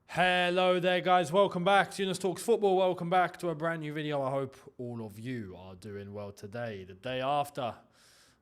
Hello there guys, welcome back to Younes Talks Football, welcome back to a brand new video. I hope all of you are doing well today, the day after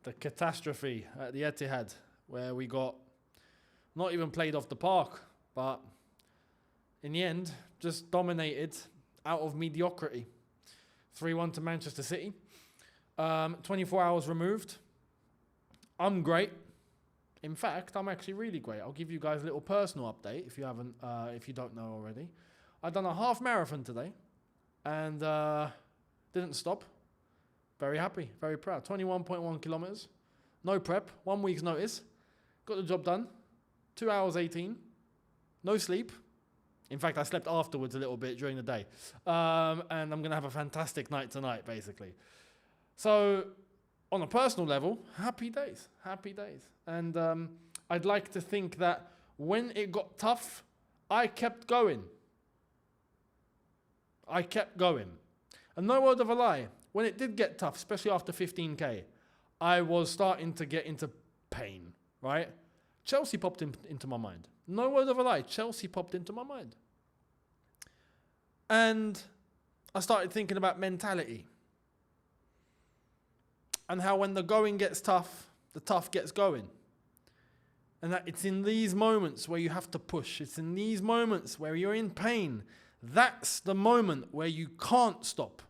the catastrophe at the Etihad, where we got not even played off the park, but in the end, just dominated out of mediocrity. 3-1 to Manchester City, 24 hours removed. I'm great. In fact, I'm actually really great. I'll give you guys a little personal update if you don't know already. I've done a half marathon today and didn't stop. Very happy, very proud. 21.1 kilometers, no prep, 1 week's notice. Got the job done, 2 hours 18, no sleep. In fact, I slept afterwards a little bit during the day. And I'm going to have a fantastic night tonight, basically. So, on a personal level, happy days. And I'd like to think that when it got tough, I kept going. And no word of a lie, when it did get tough, especially after 15K, I was starting to get into pain, right? Chelsea popped into my mind. No word of a lie, Chelsea popped into my mind. And I started thinking about mentality. And how when the going gets tough, the tough gets going. And that it's in these moments where you have to push. It's in these moments where you're in pain. That's the moment where you can't stop.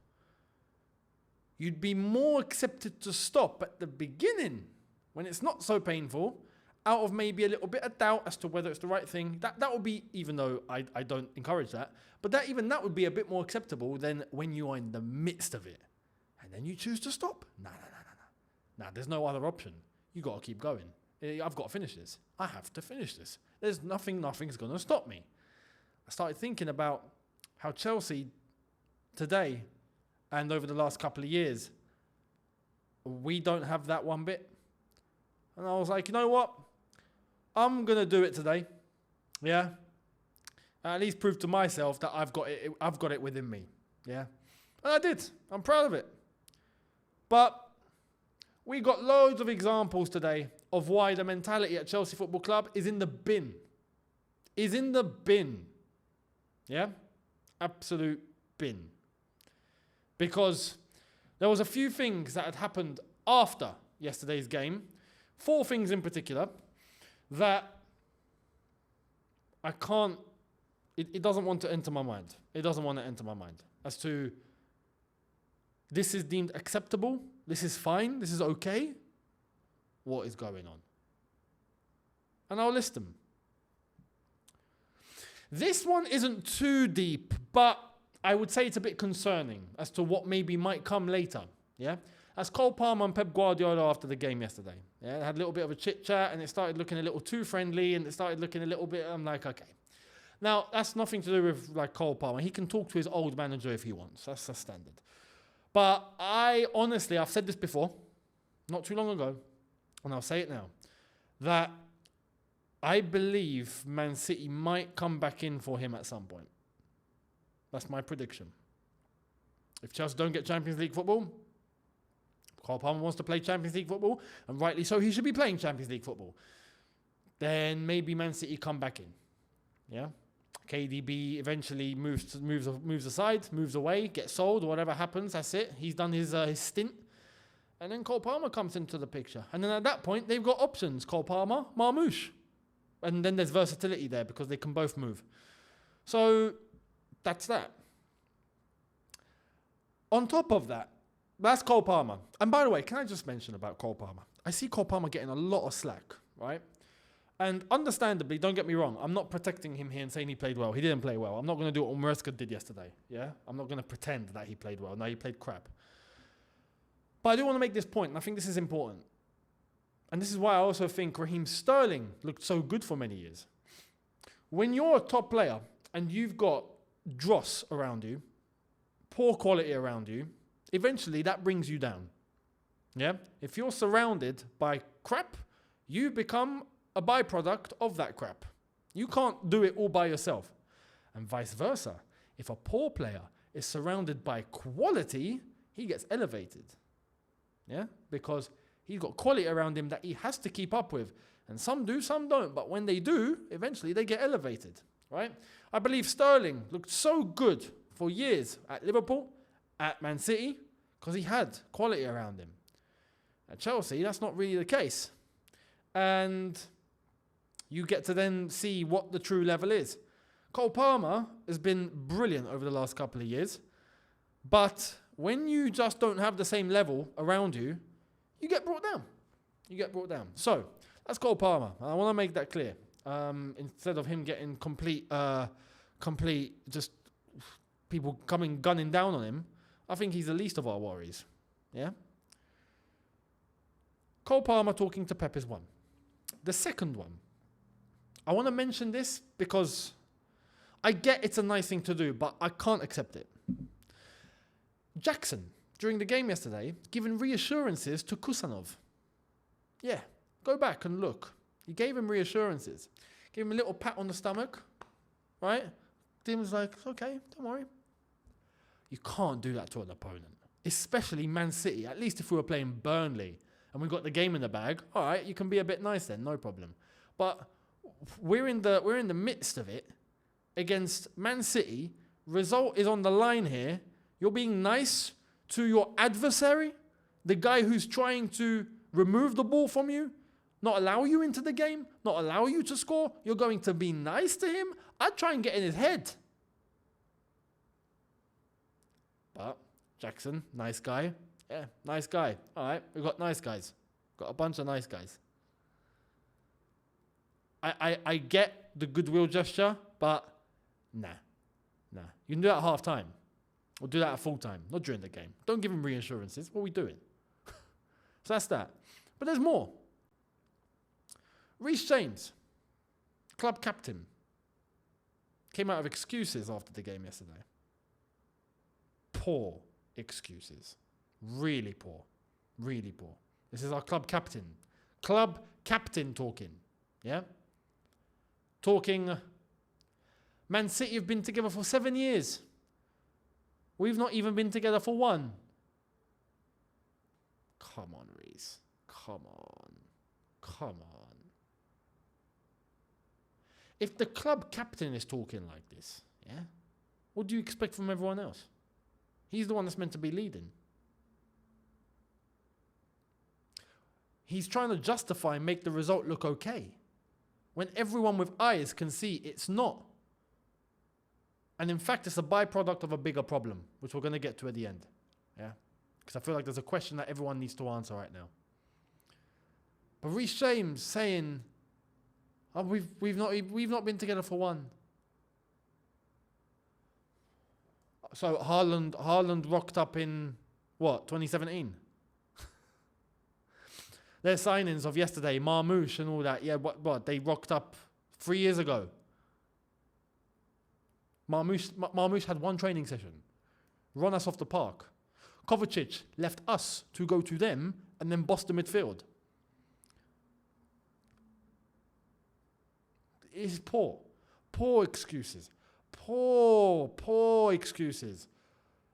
You'd be more accepted to stop at the beginning when it's not so painful, out of maybe a little bit of doubt as to whether it's the right thing. That would be, even though I don't encourage that, but that would be a bit more acceptable than when you are in the midst of it. And then you choose to stop. Nah, there's no other option. You got to keep going. I've got to finish this. I have to finish this. There's nothing's going to stop me. I started thinking about how Chelsea today and over the last couple of years, we don't have that one bit. And I was like, you know what? I'm going to do it today. Yeah. At least prove to myself that I've got it within me. Yeah. And I did. I'm proud of it. But we got loads of examples today of why the mentality at Chelsea Football Club is in the bin. Yeah? Absolute bin. Because there was a few things that had happened after yesterday's game. 4 things in particular that I can't, it doesn't want to enter my mind. It doesn't want to enter my mind as to this is deemed acceptable. This is fine. This is okay. What is going on? And I'll list them. This one isn't too deep, but I would say it's a bit concerning as to what maybe might come later. Yeah? As Cole Palmer and Pep Guardiola after the game yesterday. Yeah? They had a little bit of a chit-chat and it started looking a little too friendly and it started looking a little bit, I'm like, okay. Now, that's nothing to do with like Cole Palmer. He can talk to his old manager if he wants. That's the standard. But I honestly, I've said this before, not too long ago, and I'll say it now, that I believe Man City might come back in for him at some point. That's my prediction. If Chelsea don't get Champions League football, Cole Palmer wants to play Champions League football, and rightly so, he should be playing Champions League football. Then maybe Man City come back in. Yeah? KDB eventually moves aside, moves away, gets sold, whatever happens, that's it. He's done his stint. And then Cole Palmer comes into the picture. And then at that point, they've got options. Cole Palmer, Marmoush. And then there's versatility there because they can both move. So that's that. On top of that, that's Cole Palmer. And by the way, can I just mention about Cole Palmer? I see Cole Palmer getting a lot of slack, right? And understandably, don't get me wrong, I'm not protecting him here and saying he played well. He didn't play well. I'm not going to do what Maresca did yesterday. Yeah? I'm not going to pretend that he played well. No, he played crap. But I do want to make this point, and I think this is important. And this is why I also think Raheem Sterling looked so good for many years. When you're a top player and you've got dross around you, poor quality around you, eventually that brings you down. Yeah? If you're surrounded by crap, you become a byproduct of that crap. You can't do it all by yourself. And vice versa. If a poor player is surrounded by quality, he gets elevated. Yeah? Because he's got quality around him that he has to keep up with. And some do, some don't. But when they do, eventually they get elevated. right? I believe Sterling looked so good for years at Liverpool, at Man City, because he had quality around him. At Chelsea, that's not really the case. And you get to then see what the true level is. Cole Palmer has been brilliant over the last couple of years. But when you just don't have the same level around you, you get brought down. You get brought down. So, that's Cole Palmer. I want to make that clear. Instead of him getting complete, just people gunning down on him, I think he's the least of our worries. Yeah? Cole Palmer talking to Pep is one. The second one, I want to mention this because I get it's a nice thing to do, but I can't accept it. Jackson, during the game yesterday, giving reassurances to Kusanov. Yeah, go back and look. He gave him reassurances. Gave him a little pat on the stomach, right? Tim was like, okay, don't worry. You can't do that to an opponent, especially Man City. At least if we were playing Burnley and we got the game in the bag, all right, you can be a bit nice then, no problem. But we're in the midst of it against Man City. Result is on the line here. You're being nice to your adversary, the guy who's trying to remove the ball from you, not allow you into the game, not allow you to score. You're going to be nice to him? I'd try and get in his head. But Jackson, nice guy. Yeah, nice guy. All right, we've got nice guys. Got a bunch of nice guys. I get the goodwill gesture, but nah. You can do that at half time. Or do that at full time, not during the game. Don't give him reassurances. What are we doing? So that's that. But there's more. Reece James, club captain, came out of excuses after the game yesterday. Poor excuses. Really poor. Really poor. This is our club captain. Club captain talking. Yeah? Talking. Man City have been together for 7 years. We've not even been together for 1. Come on, Reece. Come on. If the club captain is talking like this, yeah, what do you expect from everyone else? He's the one that's meant to be leading. He's trying to justify and make the result look okay, when everyone with eyes can see it's not. And in fact, it's a byproduct of a bigger problem, which we're going to get to at the end. Yeah? Because I feel like there's a question that everyone needs to answer right now. But Reece James saying, oh, we've not been together for 1. So Haaland rocked up in, 2017? Their signings of yesterday, Marmoush and all that, yeah, what they rocked up 3 years ago. Marmoush had 1 training session. Run us off the park. Kovacic left us to go to them and then boss the midfield. It's poor. Poor excuses. Poor excuses.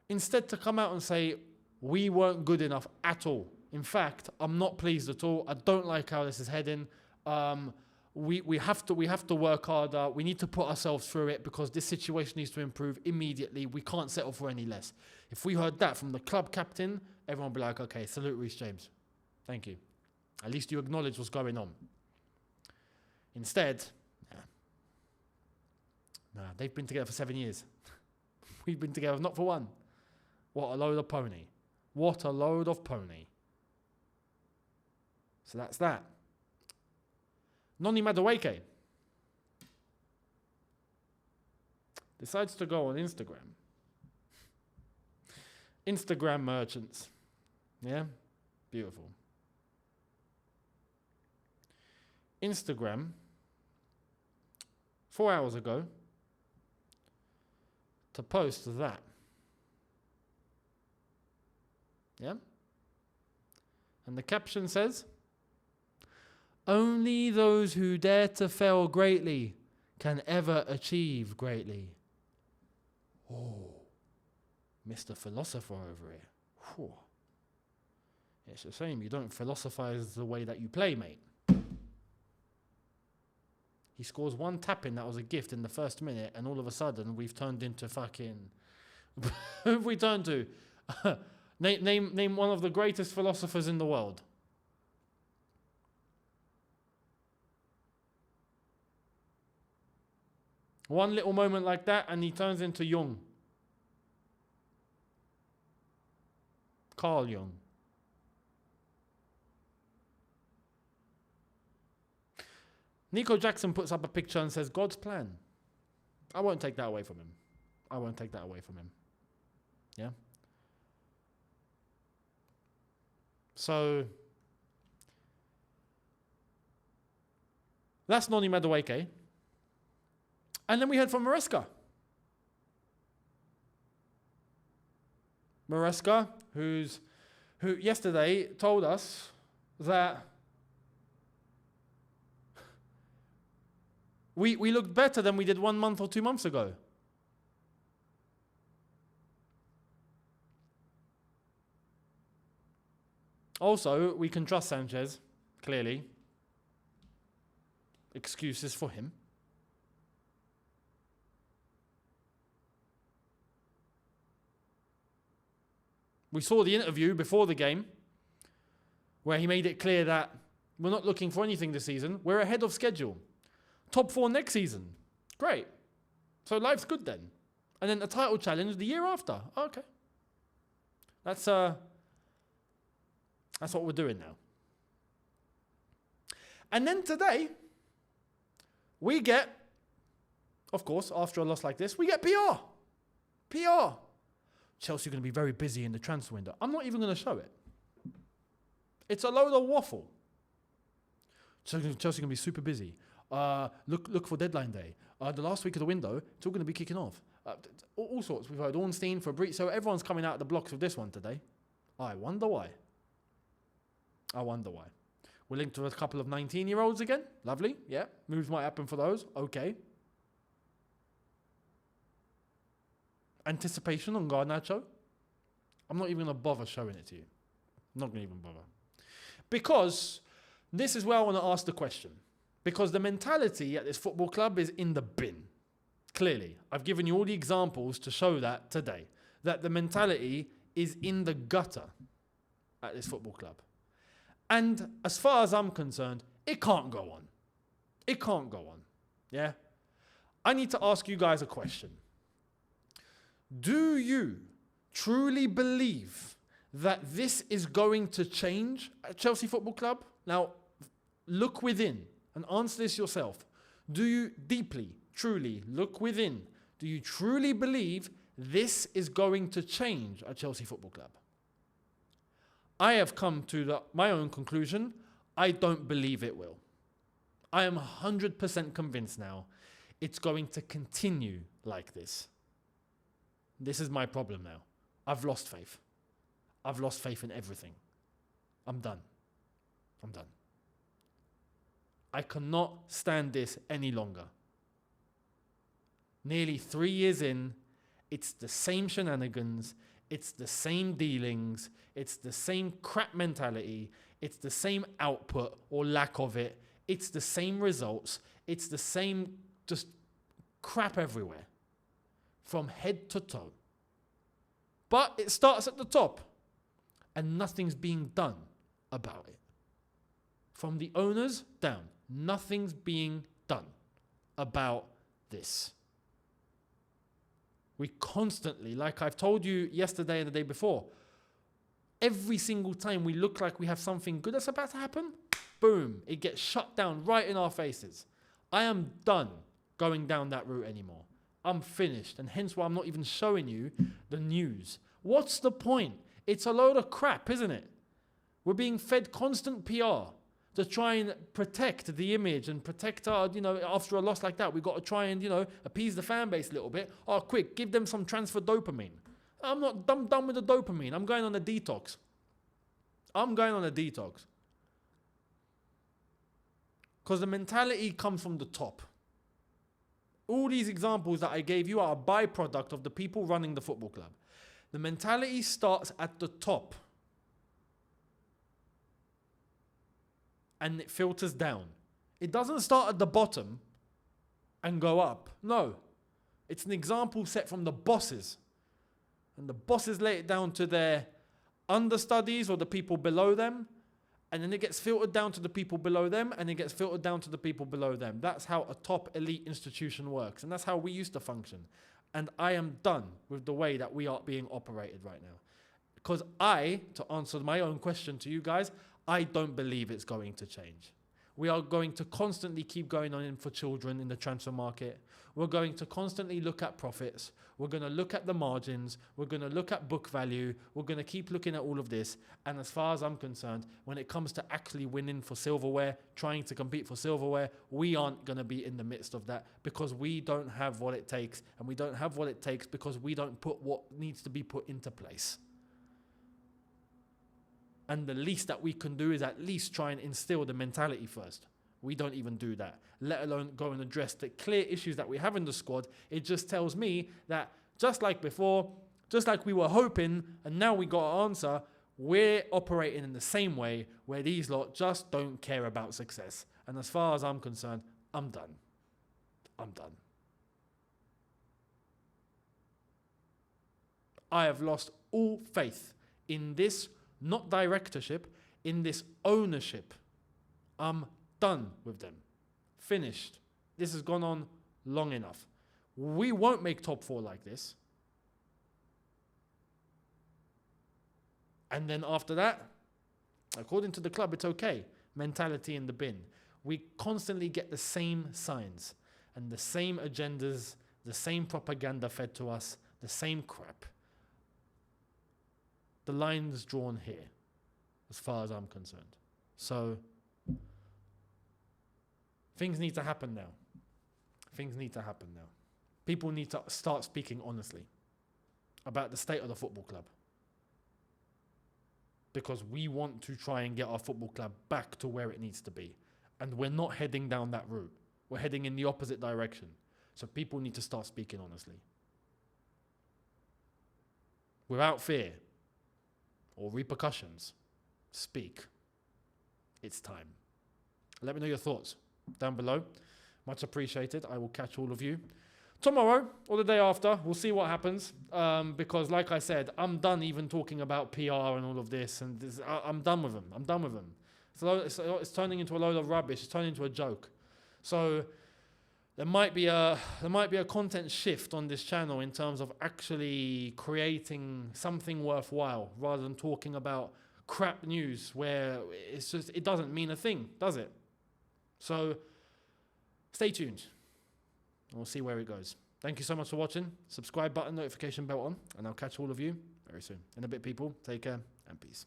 Instead to come out and say, we weren't good enough at all. In fact, I'm not pleased at all. I don't like how this is heading. We have to work harder. We need to put ourselves through it because this situation needs to improve immediately. We can't settle for any less. If we heard that from the club captain, everyone would be like, okay, salute Reece James. Thank you. At least you acknowledge what's going on. Instead, they've been together for 7 years. We've been together not for 1. What a load of pony. What a load of pony. So that's that. Noni Madueke decides to go on Instagram. Instagram merchants. Yeah? Beautiful. Instagram, 4 hours ago, to post that. Yeah? And the caption says, only those who dare to fail greatly can ever achieve greatly. Oh, Mr. Philosopher over here. Whew. It's a shame you don't philosophize the way that you play, mate. He scores one tap-in that was a gift in the first minute, and all of a sudden we've turned into fucking... Who have we turned to? name one of the greatest philosophers in the world. One little moment like that, and he turns into Jung. Carl Jung. Nico Jackson puts up a picture and says, God's plan. I won't take that away from him. I won't take that away from him. Yeah? So, that's Noni Madueke. And then we heard from Maresca. Maresca, who yesterday told us that we looked better than we did 1 month or 2 months ago. Also, we can trust Sanchez, clearly. Excuses for him. We saw the interview before the game where he made it clear that we're not looking for anything this season. We're ahead of schedule. Top 4 next season. Great. So life's good then. And then a title challenge the year after. Okay. That's what we're doing now. And then today, we get, of course, after a loss like this, we get PR. PR. Chelsea are going to be very busy in the transfer window. I'm not even going to show it. It's a load of waffle. Chelsea going to be super busy. Look for deadline day. The last week of the window, it's all going to be kicking off. All sorts. We've heard Ornstein for a brief. So everyone's coming out of the blocks with this one today. I wonder why. We're linked to a couple of 19-year-olds again. Lovely. Yeah. Moves might happen for those. Okay. Anticipation on Garnacho. I'm not even going to bother showing it to you. I'm not going to even bother. Because this is where I want to ask the question. Because the mentality at this football club is in the bin. Clearly. I've given you all the examples to show that today. That the mentality is in the gutter at this football club. And as far as I'm concerned, it can't go on. It can't go on. Yeah? I need to ask you guys a question. Do you truly believe that this is going to change at Chelsea Football Club? Now, look within and answer this yourself. Do you deeply, truly look within? Do you truly believe this is going to change at Chelsea Football Club? I have come to my own conclusion. I don't believe it will. I am 100% convinced now it's going to continue like this. This is my problem now. I've lost faith. I've lost faith in everything. I'm done. I cannot stand this any longer. Nearly 3 years in, it's the same shenanigans, it's the same dealings, it's the same crap mentality, it's the same output or lack of it, it's the same results, it's the same just crap everywhere. From head to toe. But it starts at the top. And nothing's being done about it. From the owners down. Nothing's being done about this. We constantly, like I've told you yesterday and the day before, every single time we look like we have something good that's about to happen, boom, it gets shut down right in our faces. I am done going down that route anymore. I'm finished, and hence why I'm not even showing you the news. What's the point? It's a load of crap, isn't it? We're being fed constant PR to try and protect the image and protect our, after a loss like that, we've got to try and, appease the fan base a little bit. Oh, quick, give them some transfer dopamine. I'm done with the dopamine. I'm going on a detox. Because the mentality comes from the top. All these examples that I gave you are a byproduct of the people running the football club. The mentality starts at the top. And it filters down. It doesn't start at the bottom and go up. No. It's an example set from the bosses. And the bosses lay it down to their understudies or the people below them. And then it gets filtered down to the people below them, and it gets filtered down to the people below them. That's how a top elite institution works. And that's how we used to function. And I am done with the way that we are being operated right now. Because to answer my own question to you guys, I don't believe it's going to change. We are going to constantly keep going on in for children in the transfer market. We're going to constantly look at profits. We're going to look at the margins. We're going to look at book value. We're going to keep looking at all of this. And as far as I'm concerned, when it comes to actually winning for silverware, trying to compete for silverware, we aren't going to be in the midst of that because we don't have what it takes. And we don't have what it takes because we don't put what needs to be put into place. And the least that we can do is at least try and instill the mentality first. We don't even do that, let alone go and address the clear issues that we have in the squad. It just tells me that just like before, just like we were hoping, and now we got our answer, we're operating in the same way where these lot just don't care about success. And as far as I'm concerned, I'm done. I'm done. I have lost all faith in this, not directorship, in this ownership. I'm done with them. Finished. This has gone on long enough. We won't make top 4 like this. And then after that, according to the club, it's okay. Mentality in the bin. We constantly get the same signs and the same agendas, the same propaganda fed to us, the same crap. The line's drawn here, as far as I'm concerned. So, things need to happen now. Things need to happen now. People need to start speaking honestly about the state of the football club. Because we want to try and get our football club back to where it needs to be. And we're not heading down that route. We're heading in the opposite direction. So people need to start speaking honestly. Without fear or repercussions. Speak. It's time. Let me know your thoughts down below. Much appreciated. I will catch all of you tomorrow or the day after. We'll see what happens. Because like I said, I'm done even talking about PR and all of this. And this, I'm done with them. I'm done with them. It's turning into a load of rubbish. It's turning into a joke. So there might be a content shift on this channel in terms of actually creating something worthwhile rather than talking about crap news where it doesn't mean a thing, does it? So stay tuned. We'll see where it goes. Thank you so much for watching. Subscribe button, notification bell on, and I'll catch all of you very soon. In a bit, people. Take care and peace.